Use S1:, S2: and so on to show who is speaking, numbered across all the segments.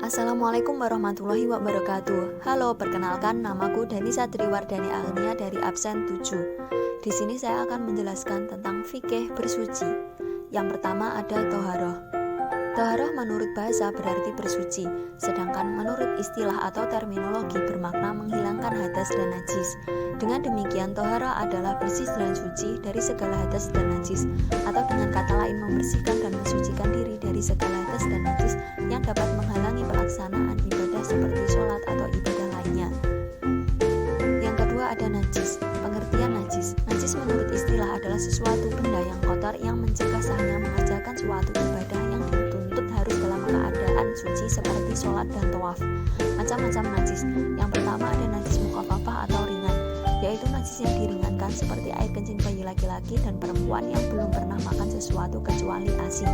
S1: Assalamualaikum warahmatullahi wabarakatuh. Halo, perkenalkan namaku Danisa Triwardani Agnia dari absen 7. Di sini saya akan menjelaskan tentang fikih bersuci. Yang pertama ada toharoh. Toharoh menurut bahasa berarti bersuci, sedangkan menurut istilah atau terminologi bermakna menghilangkan hadas dan najis. Dengan demikian, toharoh adalah bersih dan suci dari segala hadas dan najis, atau dengan kata lain membersihkan dan mensucikan diri dari segala hadas dan najis yang dapat menghalangi pelaksanaan ibadah seperti sholat atau ibadah lainnya. Yang kedua ada najis. Pengertian najis. Najis menurut istilah adalah sesuatu benda yang kotor yang mencegah sahnya mengerjakan suatu ibadah yang dituntut harus dalam keadaan suci seperti sholat dan tawaf. Macam-macam najis. Yang pertama ada najis mukhafafah atau ringan, yaitu najis yang diringankan seperti air kencing bayi laki-laki dan perempuan yang belum pernah makan sesuatu kecuali ASI.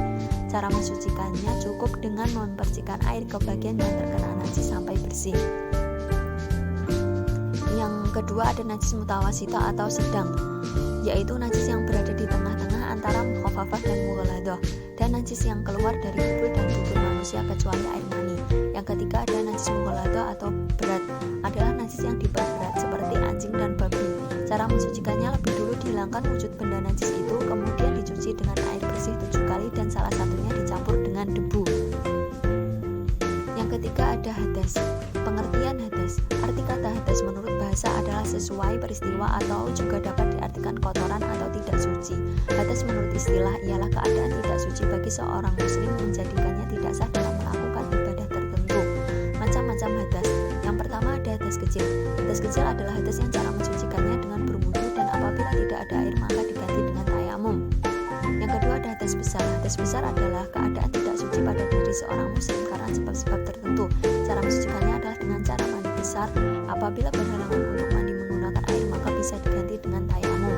S1: Cara mensucikannya cukup dengan membersihkan air ke bagian yang terkena najis sampai bersih. Yang kedua ada najis mutawasita atau sedang, yaitu najis yang berada di tengah-tengah antara mukhafafah dan mughaladah, dan najis yang keluar dari tubuh dan tubuh manusia kecuali air mani. Yang ketiga ada najis mughaladah atau berat, adalah najis yang diperberat seperti anjing dan babi. Cara mensucikannya lebih dulu dihilangkan wujud benda najis itu, kemudian dicuci dengan air bersih 7 kali dan salah satunya dicampur dengan debu. Yang ketiga ada hadas. Pengertian hadas. Arti kata hadas menurut bahasa adalah sesuai peristiwa atau juga dapat diartikan kotoran atau tidak suci. Hadas menurut istilah ialah keadaan tidak suci bagi seorang muslim menjadikannya tidak sah dalam melakukan ibadah tertentu. Macam-macam hadas. Yang pertama ada hadas kecil. Hadas kecil adalah hadas yang cara mensucikannya dengan berwudu dan apabila tidak ada air maka diganti dengan tayamum. Yang kedua ada hadas besar. Hadas besar adalah keadaan tidak suci pada diri seorang muslim karena sebab-sebab tertentu. Cara mensucikannya adalah dengan cara mandi besar. Apabila berhalangan untuk mandi menggunakan air maka bisa diganti dengan tayamum.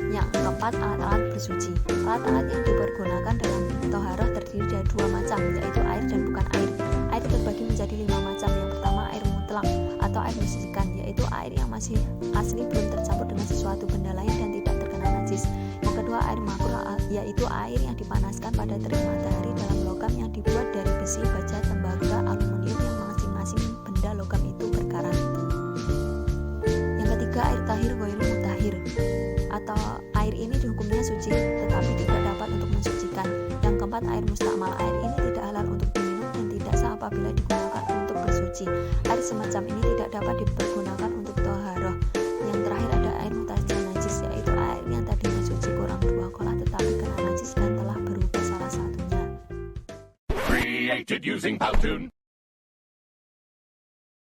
S1: Yang keempat, alat-alat bersuci. Alat-alat yang dipergunakan dalam toharoh terdiri dari 2 macam, yaitu air dan bukan air. Air terbagi menjadi 5 macam. Yang pertama air mutlak atau air mensucikan, yaitu air yang masih asli belum tercampur dengan sesuatu benda lain dan tidak terkena najis. Yang kedua air makruh, yaitu air yang dipanaskan pada terik matahari dalam logam yang dibuat dari besi, baja, tembaga, aluminium yang masing-masing benda logam itu berkarat. Yang ketiga air tahir ghairu mutahhir, atau air ini hukumnya suci tetapi tidak dapat untuk mensucikan. Yang keempat air mustakmal. Air ini tidak halal untuk diminum dan tidak sah apabila digunakan untuk bersuci. Air semacam ini tidak dapat dipergunakan untuk toharoh. Yang terakhir ada air mutajjal najis, yaitu air yang tadinya suci kurang 2 kolah tetapi kena najis dan telah berubah salah satunya.
S2: Created using Powtoon.